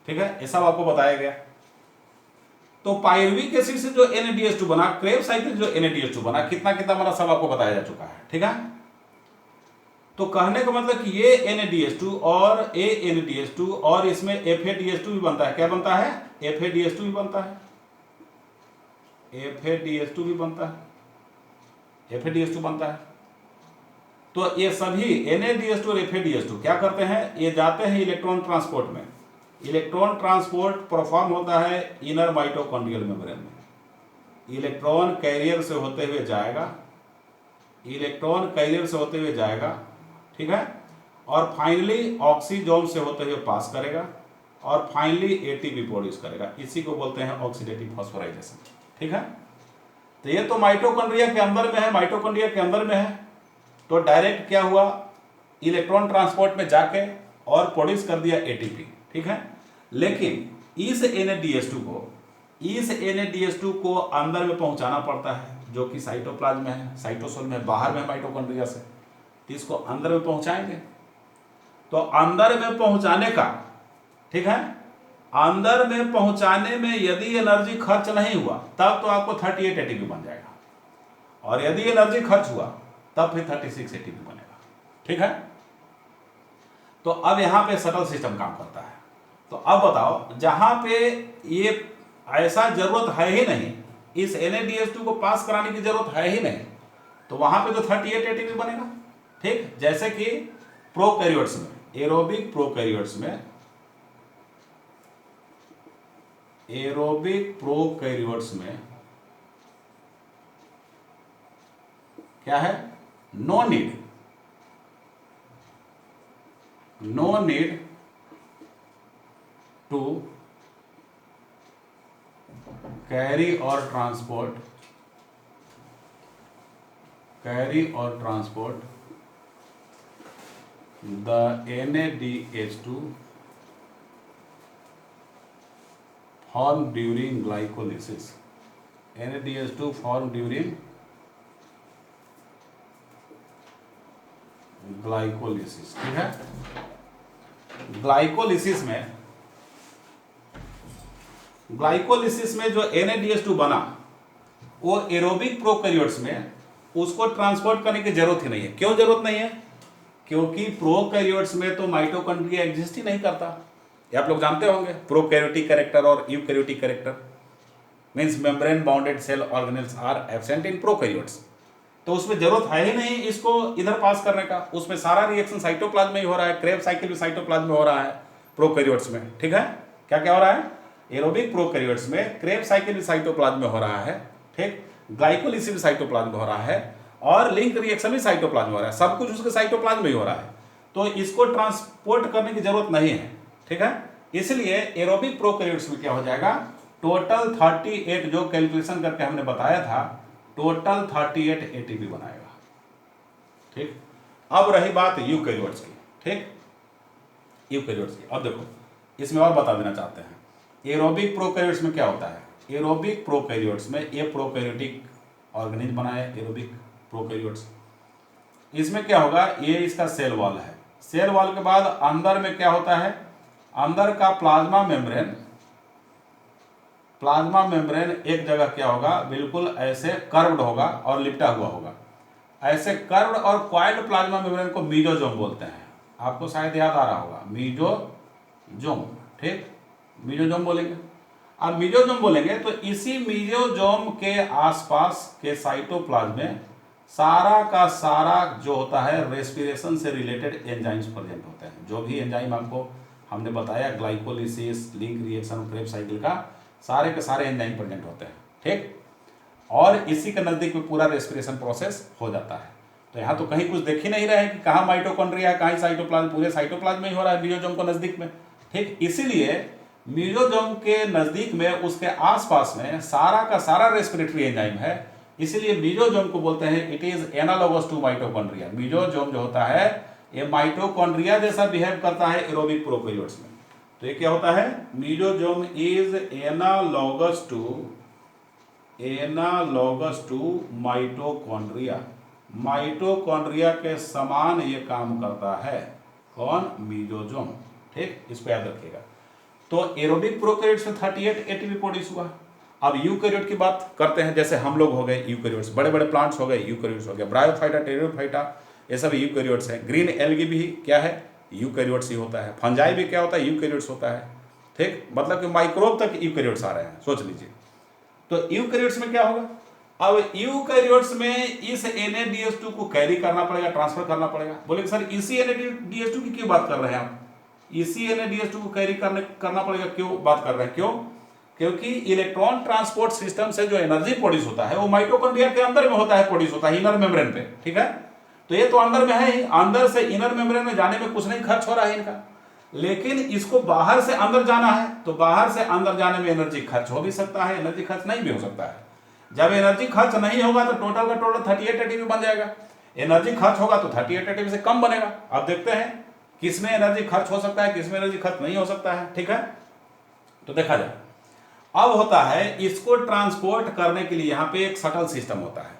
ठीक है, ये सब आपको बताया गया। तो पायरुविक एसिड से जो NADH2 बना, क्रेब्स साइकिल जो NADH2 बना, कितना कितना बना, सब आपको बताया जा चुका है, ठीक है। तो कहने का मतलब कि ये NADH2 और ANADH2 और इसमें FADH2 भी बनता है। क्या बनता है? FADH2 भी बनता है, FADH2 भी बनता है, FADH2 बनता है। तो ये सभी NADH2 और FADH2 क्या करते हैं? ये जाते हैं इलेक्ट्रॉन ट्रांसपोर्ट में। इलेक्ट्रॉन ट्रांसपोर्ट परफॉर्म होता है इनर माइटोकॉन्ड्रियल मेम्ब्रेन में। इलेक्ट्रॉन कैरियर से होते हुए जाएगा, इलेक्ट्रॉन कैरियर से होते हुए जाएगा, ठीक है, और फाइनली ऑक्सीजोम से होते हुए पास करेगा और फाइनली एटीपी प्रोड्यूस करेगा। इसी को बोलते हैं ऑक्सीडेटिव फॉस्फोराइलेशन, ठीक है। तो ये तो माइटोकॉन्ड्रिया के अंदर में है, माइटोकॉन्ड्रिया के अंदर में है। तो डायरेक्ट क्या हुआ? इलेक्ट्रॉन ट्रांसपोर्ट में जाके और प्रोड्यूस कर दिया एटीपी, ठीक है। लेकिन इस NADH2 को अंदर में पहुंचाना पड़ता है, जो कि साइटोप्लाज्म में है, साइटोसोल में, बाहर में माइटोकॉन्ड्रिया से। तो इसको अंदर में पहुंचाएंगे। तो अंदर में पहुंचाने का, ठीक है, अंदर में पहुंचाने में यदि एनर्जी खर्च नहीं हुआ तब तो आपको 38 एटीपी बन जाएगा, और यदि एनर्जी खर्च हुआ तब फिर 36 एटीपी बनेगा, ठीक है। तो अब यहां पे शटल सिस्टम काम करता है। तो अब बताओ, जहां पे ये ऐसा जरूरत है ही नहीं, इस NADH2 को पास कराने की जरूरत है ही नहीं, तो वहां पे तो 38 एटीपी बनेगा, ठीक। जैसे कि प्रोकैरियोट्स में, एरोबिक प्रोकैरियोट्स में, एरोबिक प्रोकैरियोट्स में क्या है? नो नीड टू कैरी और transport the NADH2 formed during glycolysis. NADH2 formed during glycolysis, ठीक है। ग्लाइकोलिसिस में जो NADH2 बना, वो एरोबिक प्रोकैरियोट्स में उसको ट्रांसपोर्ट करने की जरूरत ही नहीं है। क्यों जरूरत नहीं है? क्योंकि प्रोकैरियोट्स में तो माइटोकॉन्ड्रिया एग्जिस्ट ही नहीं करता। ये आप लोग जानते होंगे, प्रोकैरियोटिक कैरेक्टर और eukaryotic character means membrane bounded cell organelles are absent in prokaryotes. तो उसमें जरूरत है ही नहीं इसको इधर पास करने का। उसमें सारा रिएक्शन साइटोप्लाज्म में ही हो रहा है, क्रेब साइकिल भी साइटोप्लाज्म में हो रहा है प्रोकैरियोट्स में, ठीक है। क्या क्या हो रहा है? एरोबिक प्रोकैरियोट्स में क्रेब साइकिल भी साइटोप्लाज्म में हो रहा है, ठीक। ग्लाइकोलिसिस भी साइटोप्लाज्म में हो रहा है और लिंक रिएक्शन भी साइटोप्लाज्म में हो रहा है। सब कुछ उसके साइटोप्लाज्म में ही हो रहा है, तो इसको ट्रांसपोर्ट करने की जरूरत नहीं है, ठीक है। इसलिए एरोबिक प्रोकैरियोट्स में क्या हो जाएगा? टोटल 38, जो कैलकुलेशन करके हमने बताया था, टोटल 38 एटीपी बनाएगा, ठीक। अब रही बात यूकैरियोट्स की, ठीक, यूकैरियोट्स की। अब देखो, इसमें और बता देना चाहते हैं, एरोबिक प्रोकैरियोट्स में क्या होता है। एरोबिक प्रोकैरियोट्स में ये प्रोकैरियोटिक ऑर्गेनिज्म बना है, एरोबिक प्रोकैरियोट्स। इसमें क्या होगा? ये इसका सेल वॉल है। सेल वॉल के बाद अंदर में क्या होता है? अंदर का प्लाज्मा मेम्ब्रेन एक जगह क्या होगा? बिल्कुल ऐसे कर्व्ड होगा और लिपटा हुआ होगा। ऐसे कर्व्ड और कॉइल्ड प्लाज्मा मेम्ब्रेन को मीजोजोम बोलते हैं। आपको शायद याद आ रहा होगा, मीजोजोम, ठीक, मीजोजोम बोलेंगे। अब मीजोजोम बोलेंगे तो इसी मीजोजोम के आसपास के साइटोप्लाज्म में सारा का सारा जो होता है रेस्पिरेशन से रिलेटेड एंजाइम्स प्रेजेंट होते हैं। जो भी एंजाइम आपको हमने बताया, glycolysis, link reaction, Krebs cycle का, सारे के सारे एंजाइम प्रेजेंट होते हैं, ठीक। और इसी के नज़दीक में पूरा रेस्पिरेशन प्रोसेस हो जाता है। तो यहाँ तो कहीं कुछ देख ही नहीं रहे हैं कि कहाँ माइटोकॉन्ड्रिया, कहाँ साइटोप्लाज्म, पूरे साइटोप्लाज्म में ही हो रहा है, मीजोजोम को नज़दीक में, ठीक। इसीलिए मीजोजोम के नज़दीक में, उसके आसपास में सारा का सारा रेस्पिरेटरी एंजाइम है। इसीलिए मीजोजोम को बोलते हैं it is analogous to mitochondria. Mesosome जो होता है ये माइटोकॉन्ड्रिया जैसा बिहेव करता है एरोबिक प्रोकैरियोट्स में। तो ये क्या होता है? Mesosome is analogous to mitochondria. Mitochondria के समान ये काम करता है। कौन? मीजोजोम, ठीक, इसको याद रखिएगा। तो एरोबिक प्रोकैरियोट्स में 38 एटीपी प्रोड्यूस हुआ। अब यूकैरियोट की बात करते हैं, जैसे हम लोग हो गए यूकैरियोट्स, बड़े बड़े प्लांट्स हो गए यूकैरियोट्स हो गए, ब्रायोफाइटा, टेरिडोफाइटा, ये सब यूकैरियोट्स है। ग्रीन एल्गी भी क्या है, यूकैरियोट्स ही होता है। फंजाई भी क्या होता है, यूकैरियोट्स होता है। ठीक, मतलब कि माइक्रोब तक यूकैरियोट्स आ रहे हैं, सोच लीजिए। तो यूकैरियोट्स में क्या होगा, अब यूकैरियोट्स में इस NADH2 को कैरी करना पड़ेगा, ट्रांसफर करना पड़ेगा। बोले सर इसी NADH2 की क्यों बात कर रहे हैं आप, इसी NADH2 को कैरी करना पड़ेगा, क्यों बात कर रहे हैं, क्यों, क्योंकि इलेक्ट्रॉन ट्रांसपोर्ट सिस्टम से जो एनर्जी प्रोड्यूस होता है वो माइटोकॉन्ड्रिया के अंदर में होता है, प्रोड्यूस होता है इनर मेम्ब्रेन पे। ठीक है, तो ये तो अंदर में है ही, अंदर से इनर मेम्ब्रेन में जाने में कुछ नहीं खर्च हो रहा है इनका, लेकिन इसको बाहर से अंदर जाना है, तो बाहर से अंदर जाने में एनर्जी खर्च हो भी सकता है, एनर्जी खर्च नहीं भी हो सकता है। जब एनर्जी खर्च नहीं होगा तो टोटल का टोटल 38 ATP बन जाएगा, एनर्जी खर्च होगा तो 38 ATP से कम बनेगा। अब देखते हैं किसमें एनर्जी खर्च हो सकता है, किसमें एनर्जी खर्च नहीं हो सकता है। ठीक है, तो देखा जाए। अब होता है इसको ट्रांसपोर्ट करने के लिए यहाँ पे एक शटल सिस्टम होता है।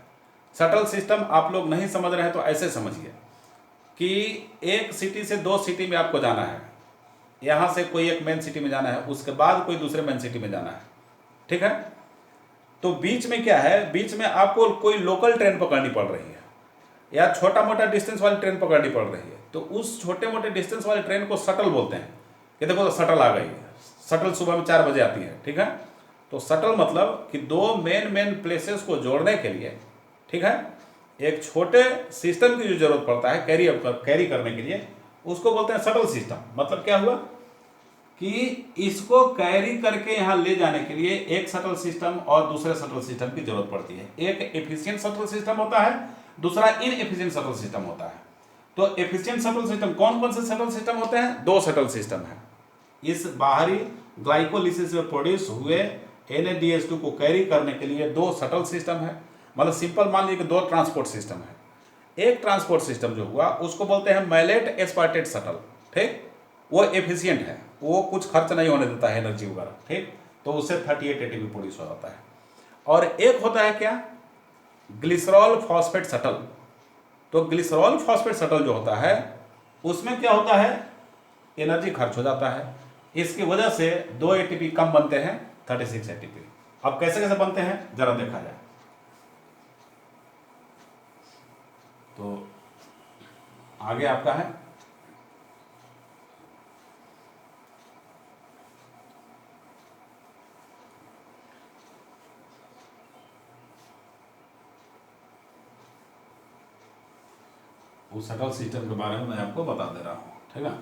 शटल सिस्टम आप लोग नहीं समझ रहे हैं तो ऐसे समझिए कि एक सिटी से दो सिटी में आपको जाना है, यहाँ से कोई एक मेन सिटी में जाना है, उसके बाद कोई दूसरे मेन सिटी में जाना है। ठीक है, तो बीच में क्या है, बीच में आपको कोई लोकल ट्रेन पकड़नी पड़ रही है या छोटा मोटा डिस्टेंस वाली ट्रेन पकड़नी पड़ रही है, तो उस छोटे मोटे डिस्टेंस वाली ट्रेन को शटल बोलते हैं। ये देखो तो शटल आ गई है, शटल सुबह में 4 बजे आती है। ठीक है, तो शटल मतलब कि दो मेन प्लेसेस को जोड़ने के लिए, ठीक है, एक छोटे सिस्टम की जो जरूरत पड़ता है कैरी करने के लिए, उसको बोलते हैं शटल सिस्टम। मतलब क्या हुआ कि इसको कैरी करके यहाँ ले जाने के लिए एक शटल सिस्टम और दूसरे शटल सिस्टम की जरूरत पड़ती है। एक एफिशिएंट शटल सिस्टम होता है, दूसरा इनएफिशिएंट शटल सिस्टम होता है। तो एफिशिएंट शटल सिस्टम कौन कौन से शटल सिस्टम होते हैं, 2 शटल सिस्टम है। इस बाहरी ग्लाइकोलिसिस में प्रोड्यूस हुए NADH2 को कैरी करने के लिए 2 शटल सिस्टम है। मतलब सिंपल मान लीजिए कि 2 ट्रांसपोर्ट सिस्टम है। एक ट्रांसपोर्ट सिस्टम जो हुआ उसको बोलते हैं मैलेट एस्पार्टेट शटल। ठीक, वो एफिशिएंट है, वो कुछ खर्च नहीं होने देता है एनर्जी वगैरह। ठीक, तो उससे 38 ATP प्रोड्यूस हो जाता है। और एक होता है क्या, ग्लिसरॉल फॉस्फेट शटल। तो ग्लिसरॉल फॉस्फेट शटल जो होता है उसमें क्या होता है, एनर्जी खर्च हो जाता है, इसकी वजह से 2 ATP कम बनते हैं, 36 ATP। अब कैसे कैसे बनते हैं जरा देखा जाए। तो आगे आपका है उस शटल सिस्टम के बारे में मैं आपको बता दे रहा हूं। ठीक है,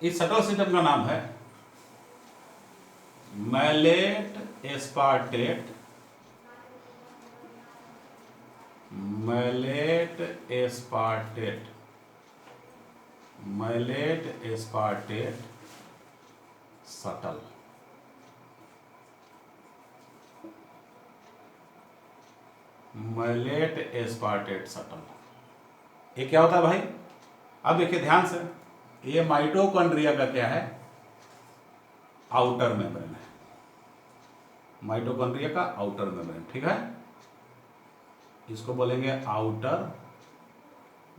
इस शटल सिस्टम का नाम है malate aspartate shuttle. Malate aspartate shuttle ये क्या होता है भाई, अब देखिए ध्यान से, ये माइटोकॉन्ड्रिया का क्या है, आउटर मेम्ब्रेन है, माइटोकॉन्ड्रिया का आउटर मेम्ब्रेन। ठीक है, इसको बोलेंगे आउटर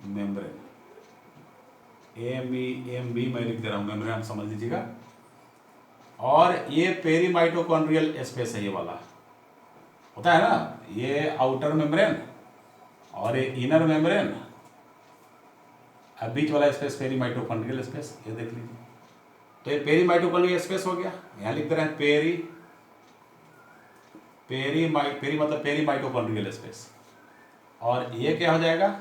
मेम्ब्रेन, MB मैं लिख दे रहा हूं, मेम्ब्रेन आप समझ लीजिएगा। और ये पेरी माइटोकॉन्ड्रियल स्पेस है, ये वाला होता है ना, ये आउटर मेम्ब्रेन और ये इनर मेम्ब्रेन, अब बीच वाला स्पेस पेरी माइटोकॉन्ड्रियल स्पेस, ये देख लीजिए। तो ये पेरी माइटोकॉन्ड्रियल स्पेस हो गया, यहाँ लिख दे रहे हैं पेरी मतलब पेरी माइटोकॉन्ड्रियल स्पेस। और ये क्या हो जाएगा,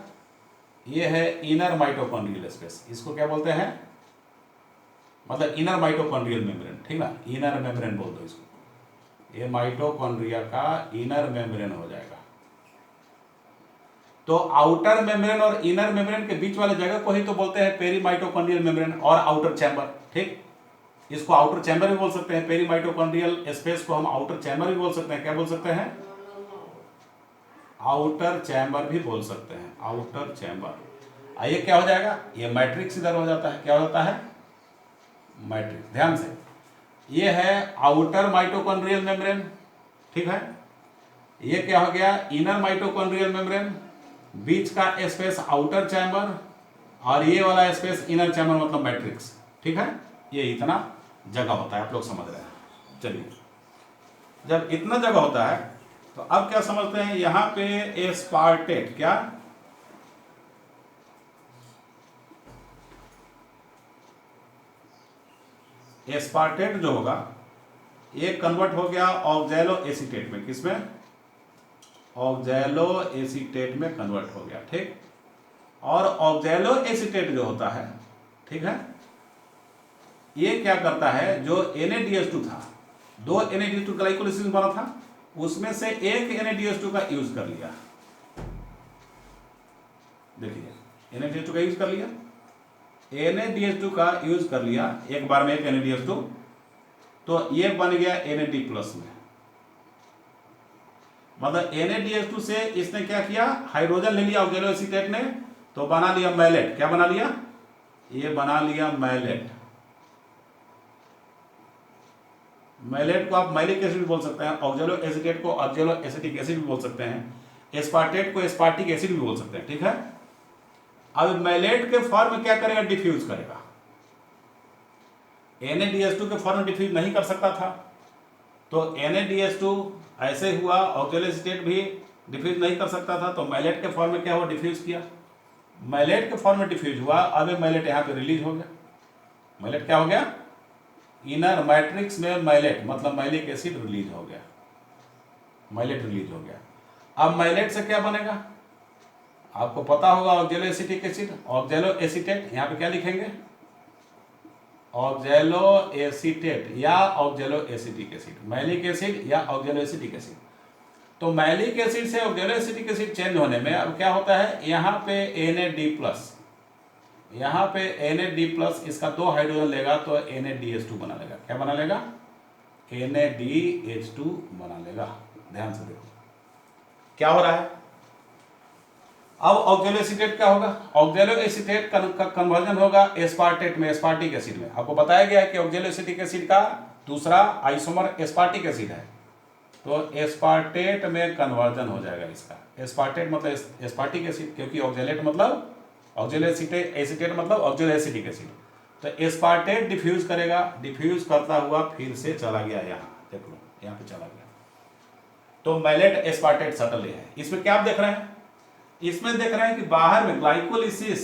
ये है इनर माइटोकॉन्ड्रियल स्पेस, इसको क्या बोलते हैं, मतलब इनर माइटोकॉन्ड्रियल मेम्ब्रेन। ठीक ना, इनर मेम्ब्रेन बोल दो इसको, ये माइटोकॉन्ड्रिया का इनर मेम्ब्रेन हो जाएगा। तो आउटर मेम्ब्रेन और इनर मेम्ब्रेन के बीच वाले जगह को ही तो बोलते हैं पेरी माइटोकॉन्ड्रियल मेम्ब्रेन और आउटर चैम्बर। ठीक, इसको आउटर चैम्बर भी बोल सकते हैं, पेरी माइटोकॉन्ड्रियल स्पेस को हम आउटर चैम्बर भी बोल सकते हैं। क्या बोल सकते हैं, आउटर चैम्बर भी बोल सकते हैं, आउटर चैम्बर। आइए क्या हो जाएगा, ये मैट्रिक्स इधर हो जाता है, क्या हो जाता है, मैट्रिक्स। ध्यान से, ये है आउटर माइटोकॉन्ड्रियल मेम्ब्रेन। ठीक है, ये क्या हो गया, इनर माइटोकॉन्ड्रियल मेम्ब्रेन, बीच का स्पेस आउटर चैम्बर, और ये वाला स्पेस इनर चैम्बर मतलब मैट्रिक्स। ठीक है, ये इतना जगह होता है, आप लोग समझ रहे हैं। चलिए, जब इतना जगह होता है तो अब क्या समझते हैं यहां पे एस्पार्टेट, क्या एस्पार्टेट जो होगा ये कन्वर्ट हो गया ऑक्सैलो एसीटेट में, किसमें, ऑक्सैलो एसीटेट में कन्वर्ट हो गया, ठीक। और ऑक्सैलो एसीटेट जो होता है, ठीक है, ये क्या करता है, जो NaDH2 था, दो NaDH2 ग्लाइकोलाइसिस बना था, उसमें से एक NaDH2 का यूज कर लिया, देखिए NaDH2 का यूज कर लिया, NaDH2 का यूज कर लिया एक बार में, एक NaDH2, तो ये बन गया Na+ में, मतलब NaDH2 से इसने क्या किया, हाइड्रोजन ले लिया ऑक्सैलो एसीटेट ने, तो बना लिया मैलेट, क्या बना लिया, ये बना लिया मैलेट। मैलेट को आप मैलिक एसिड भी बोल सकते हैं, ऑक्सैलो एसीटेट को ऑक्सैलो एसिटिक एसिड भी बोल सकते हैं, एस्पार्टेट को एस्पार्टिक एसिड भी बोल सकते हैं, ठीक है। अब मैलेट के फॉर्म में क्या करेगा, डिफ्यूज करेगा, NaDH2 के फॉर्म में डिफ्यूज नहीं कर सकता था, तो NaDH2 ऐसे हुआ, ऑक्सैलो एसीटेट भी डिफ्यूज नहीं कर सकता था, तो मैलेट के फॉर्म में क्या हुआ, डिफ्यूज किया, मैलेट के फॉर्म में डिफ्यूज हुआ, अब मैलेट यहाँ पे रिलीज हो गया, मैलेट क्या हो गया, इनर मैट्रिक्स में मैलेट, मतलब मैलिक एसिड रिलीज हो गया, मैलेट रिलीज हो गया। अब मैलेट से क्या बनेगा, आपको पता होगा, oxalo acetic acid, oxalo acetate, यहाँ पे क्या लिखेंगे, ऑक्सैलो एसीटेट या oxalo acetic acid, malic acid या ऑक्सैलो एसिटिक एसिड। तो मैलिक एसिड से ऑक्सैलो एसिटिक एसिड चेंज होने में अब क्या होता है, यहाँ पे Na+, यहाँ पे Na+, इसका 2 हाइड्रोजन लेगा तो NaDH2 बना लेगा, क्या बना लेगा, NaDH2 बना लेगा। ध्यान से देखो क्या हो रहा है, अब ऑक्सैलो एसीटेट क्या होगा, ऑक्सैलो एसीटेट का कन्वर्जन होगा एस्पार्टेट में, एस्पार्टिक एसिड में। आपको बताया गया है कि ऑक्सैलो एसिटिक एसिड का दूसरा आइसोमर एस्पार्टिक एसिड है, तो एस्पार्टेट में कन्वर्जन हो जाएगा इसका, एस्पार्टेट मतलब एस्पार्टिक एसिड, क्योंकि ऑक्सैलेट मतलब ऑक्सैलो एसीटेट मतलब ऑक्सैलो एसिटिक एसिड, तो एस्पार्टेट डिफ्यूज करेगा, डिफ्यूज करता हुआ फिर से चला गया यहाँ, देख लो यहाँ पे चला गया, तो मैलेट एस्पार्टेट शटल है। इसमें क्या आप देख रहे हैं, इसमें देख रहे हैं कि बाहर में ग्लाइकोलिसिस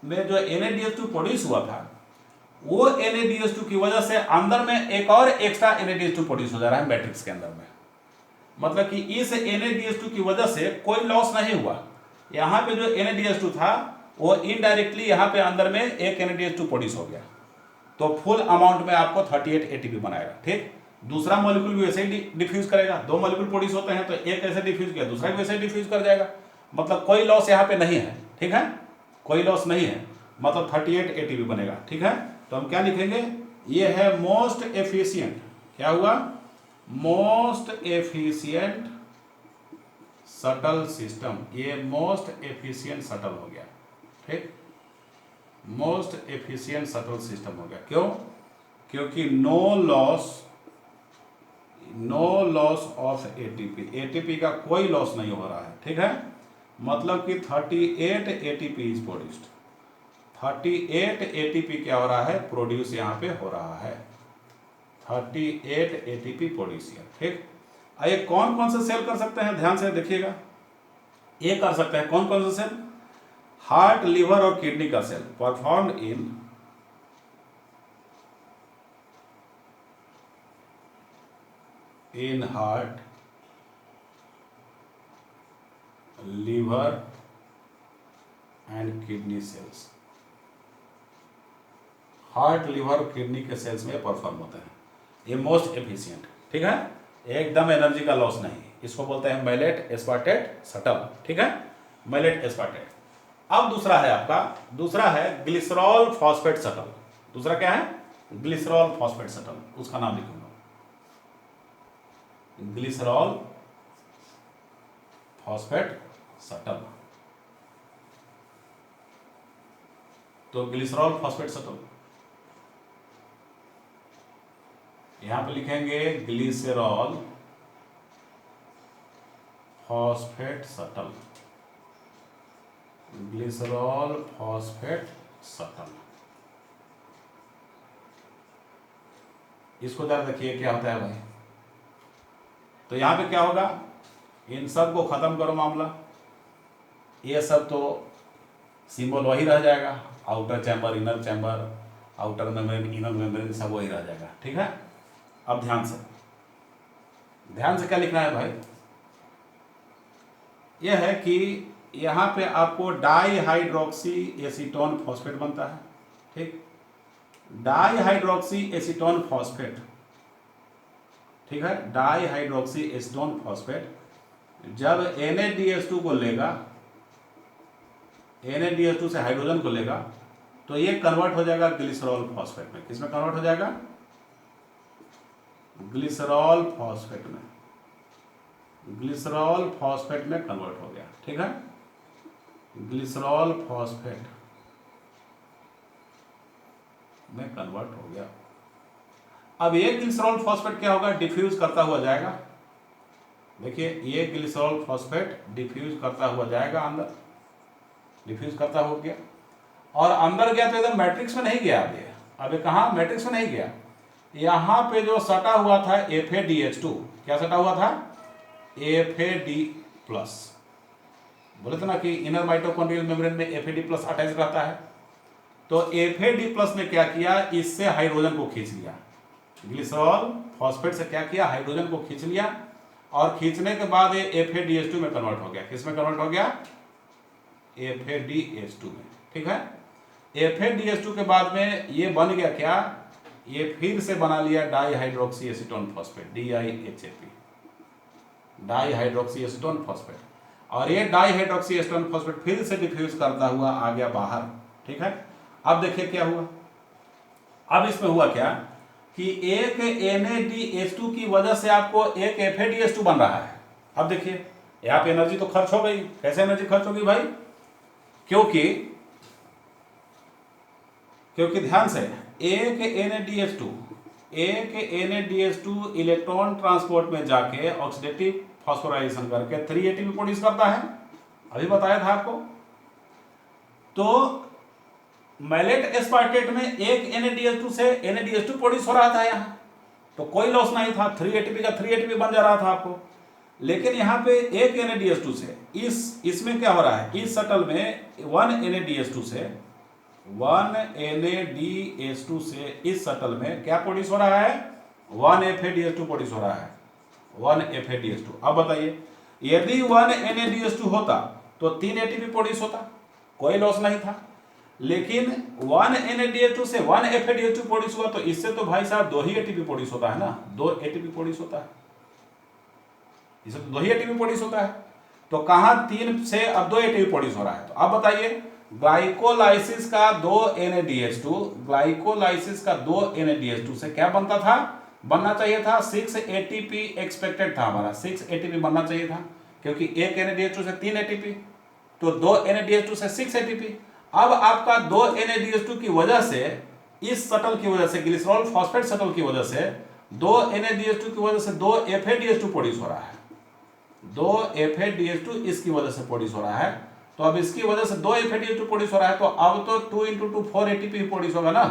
में जो NaDH2 प्रोड्यूस हुआ था, वो NaDH2 की वजह से अंदर में एक और एक्स्ट्रा NaDH2 प्रोड्यूस हो जा रहा है मैट्रिक्स के अंदर में, मतलब कि इस NaDH2 की वजह से कोई लॉस नहीं हुआ, यहाँ पे जो NaDH2 था वो इनडायरेक्टली यहाँ पे अंदर में एक NaDH2 प्रोड्यूस हो गया, तो फुल अमाउंट में आपको 38 ATP बनाएगा, ठीक। दूसरा मॉलिक्यूल भी वैसे ही डिफ्यूज करेगा, 2 मॉलिक्यूल प्रोड्यूस होते हैं तो एक ऐसे डिफ्यूज किया, दूसरा भी वैसे डिफ्यूज कर जाएगा, मतलब कोई लॉस यहाँ पे नहीं है, ठीक है, कोई लॉस नहीं है, मतलब 38 ATP बनेगा, ठीक है। तो हम क्या लिखेंगे, ये है मोस्ट एफिशिएंट, क्या हुआ, मोस्ट एफिशिएंट शटल सिस्टम, ये मोस्ट एफिशिएंट शटल हो गया, ठीक, मोस्ट एफिशिएंट शटल सिस्टम हो गया, क्यों, क्योंकि नो लॉस ऑफ एटीपी का कोई लॉस नहीं हो रहा है, ठीक है, मतलब कि 38 ATP इज प्रोड्यूस्ड, 38 ATP क्या हो रहा है, प्रोड्यूस यहाँ पे हो रहा है, 38 ATP प्रोड्यूस, ठीक। ये कौन कौन से सेल कर सकते हैं, ध्यान से देखिएगा, ये कर सकते हैं कौन कौन से सेल, हार्ट, लिवर और किडनी का cell, performed in heart, liver and kidney cells, heart, liver, kidney के सेल्स में परफॉर्म होते हैं, ये मोस्ट एफिशिएंट, ठीक है, एकदम एनर्जी का लॉस नहीं, इसको बोलते हैं मैलेट एस्पार्टेट शटल, ठीक है, मैलेट एस्पार्टेट। अब दूसरा है आपका, दूसरा है ग्लिसरॉल फॉस्फेट शटल, दूसरा क्या है, ग्लिसरॉल फॉस्फेट शटल, उसका नाम लिखूंगा, ग्लिसरॉल फॉस्फेट शटल, तो ग्लिसरॉल फॉस्फेट शटल यहां पे लिखेंगे, glycerol phosphate shuttle, glycerol phosphate shuttle, इसको ध्यान रखिए क्या होता है भाई, तो यहां पे क्या होगा, इन सब को खत्म करो मामला, ये सब तो सिंबल वही रह जाएगा, outer chamber, inner chamber, outer membrane, inner membrane, सब वही रह जाएगा। ठीक है, अब ध्यान से क्या लिखना है भाई, यह है कि यहाँ पे आपको डाईहाइड्रोक्सी एसीटोन फॉस्फेट बनता है। ठीक, डाईहाइड्रोक्सी एसीटोन फॉस्फेट, ठीक है, डाईहाइड्रोक्सी एसीटोन फॉस्फेट जब NaDH2 को लेगा, NaDH2 से हाइड्रोजन को लेगा, तो ये कन्वर्ट हो जाएगा ग्लिसरॉल फॉस्फेट में। किसमें कन्वर्ट हो जाएगा? ग्लिसरॉल फॉस्फेट में, ग्लिसरॉल फॉस्फेट में कन्वर्ट हो गया। ठीक है, ग्लिसरॉल फॉस्फेट में कन्वर्ट हो गया। अब ये ग्लिसरॉल फॉस्फेट क्या होगा? डिफ्यूज करता हुआ जाएगा। देखिए, ये ग्लिसरॉल फॉस्फेट डिफ्यूज करता हुआ जाएगा अंदर, डिफ्यूज करता हो गया, और अंदर गया तो एकदम मैट्रिक्स में नहीं गया। अब ये कहाँ? मैट्रिक्स में नहीं गया। यहाँ पे जो सटा हुआ था FADH2, क्या सटा हुआ था? FAD+। बोले थे ना कि इनर माइटोकॉन्ड्रियल मेम्ब्रेन में FAD+ अटैच रहता है। तो FAD+ ने क्या किया? इससे हाइड्रोजन को खींच लिया, ग्लिसरॉल फॉस्फेट से क्या किया? हाइड्रोजन को खींच लिया, और खींचने के बाद ये FADH2 में कन्वर्ट हो गया। किस में कन्वर्ट हो गया? FADH2 में। ठीक है, FADH2 के बाद में ये बन गया क्या? ये फिर से बना लिया dihydroxy acetone phosphate, DIHAP, dihydroxy acetone phosphate, और ये डाईहाइड्रोक्सी एसीटोन फॉस्फेट फिर से डिफ्यूज करता हुआ आ गया बाहर। ठीक है, अब देखिए क्या हुआ। अब इसमें हुआ क्या कि एक NaDH2 की वजह से आपको एक FADH2 बन रहा है। अब देखिए, यहाँ पे एनर्जी तो खर्च हो गई। कैसे एनर्जी खर्च होगी भाई? क्योंकि ध्यान से, एक NaDH2 इलेक्ट्रॉन ट्रांसपोर्ट में जाके ऑक्सीडेटिव फॉस्फोराइलेशन करके 3 ATP प्रोड्यूस करता है, अभी बताया था आपको। तो मैलेट एस्पार्टेट में एक NaDH2 से NaDH2 प्रोड्यूस हो रहा था यहाँ, तो कोई लॉस नहीं था, 3 ATP का 3 ATP बन जा रहा था आपको। लेकिन यहाँ पे एक NaDH2 से इसमें क्या हो रहा है? इस शटल में 1 NaDH2 से इस शटल में क्या प्रोड्यूस हो रहा है? 1 FADH2 प्रोड्यूस हो रहा है, 1 FADH2। अब बताइए, यदि 1 NaDH2 होता तो 3 ATP प्रोड्यूस होता, कोई लॉस नहीं था। लेकिन 1 NaDH2 से 1 FADH2 प्रोड्यूस हुआ, तो इससे तो भाई साहब 2 ही ATP प्रोड्यूस होता है ना, 2 ATP प्रोड्यूस होता है, इससे तो 2 ही ATP प्रोड्यूस होता है। तो कहां 3 से अब 2 ATP प्रोड्यूस हो रहा है। तो अब बताइए, ग्लाइकोलाइसिस का 2 NaDH2 से क्या बनता था? बनना चाहिए था 6 ATP एक्सपेक्टेड था हमारा, 6 ATP बनना चाहिए था, क्योंकि एक NaDH2 से 3 ATP, तो 2 NaDH2 से 6 ATP। अब आपका 2 NaDH2 की वजह से, इस शटल की वजह से, ग्लिसरॉल फॉस्फेट शटल की वजह से, 2 NaDH2 की वजह से 2 FADH2 प्रोड्यूस हो रहा है, 2 FADH2 इसकी वजह से प्रोड्यूस हो रहा है। तो अब इसकी वजह से 2 FADH2 प्रोड्यूस हो रहा है, तो अब तो 2 × 2 4 ATP प्रोड्यूस होगा ना,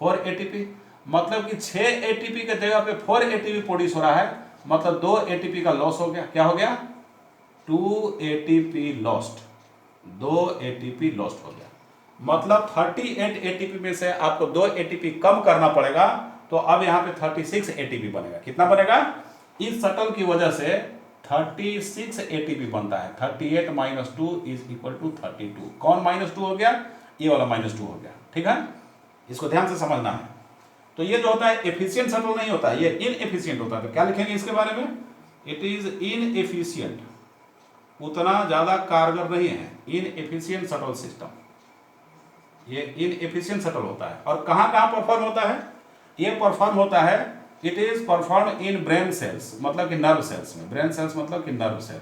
4 ATP, मतलब कि 6 ATP के जगह पे 4 ATP प्रोड्यूस हो रहा है, मतलब 2 ATP का लॉस हो गया। क्या हो गया? 2 ATP लॉस्ट, 2 ATP लॉस्ट हो गया। मतलब 38 ATP में से आपको 2 ATP कम करना पड़ेगा, तो अब यहाँ पे 36 ATP बनेगा। कितना बनेगा? इस शटल की वजह से 36 ATP बनता है। 38 - 2 = 32। कौन -2 हो गया? ये वाला -2 हो गया। ठीक है, इसको ध्यान से समझना है। तो ये जो होता है एफिशिएंट शटल नहीं होता है, ये इनएफिशिएंट होता है। तो क्या लिखेंगे इसके बारे में? इट इज इनएफिशिएंट, उतना ज्यादा कारगर नहीं है, इनएफिशिएंट शटल सिस्टम, ये इनएफिशिएंट शटल होता है। और कहाँ कहाँ परफॉर्म होता है? ये परफॉर्म होता है, it is perform in brain cells, मतलब कि नर्व सेल्स में। ब्रेन सेल्स मतलब कि नर्व सेल,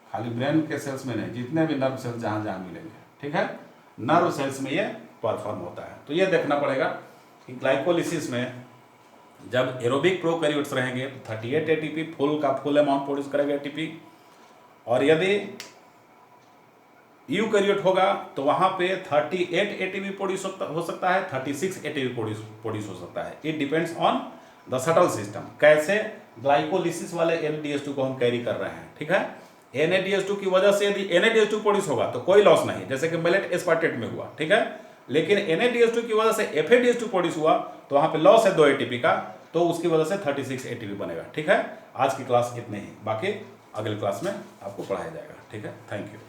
खाली ब्रेन के सेल्स में नहीं, जितने भी नर्व सेल्स जहां जहां मिलेंगे। ठीक है, नर्व सेल्स में ये परफॉर्म होता है। तो ये देखना पड़ेगा कि ग्लाइकोलिसिस में जब एरोबिक प्रोकैरियोट्स रहेंगे तो 38 ATP फुल का फुल अमाउंट प्रोड्यूस करेगा ATP, और यदि यूकैरियोट होगा तो वहां पे 38 ATP प्रोड्यूस हो सकता है, 36 ATP प्रोड्यूस हो सकता है। It depends on the shuttle system, कैसे ग्लाइकोलिसिस वाले NADH2 को हम कैरी कर रहे हैं, ठीक है। NADH2 की वजह से यदि NADH2 प्रोड्यूस होगा तो कोई लॉस नहीं, जैसे कि मिलेट एस्पार्टेट में हुआ, ठीक है। लेकिन NADH2 की वजह से FADH2 प्रोड्यूस हुआ तो वहां पे लॉस है 2 ATP का, तो उसकी वजह से 36 ATP बनेगा, ठीक है। आज की क्लास इतने ही, बाकी अगली क्लास में आपको पढ़ाया जाएगा, ठीक है। Thank you.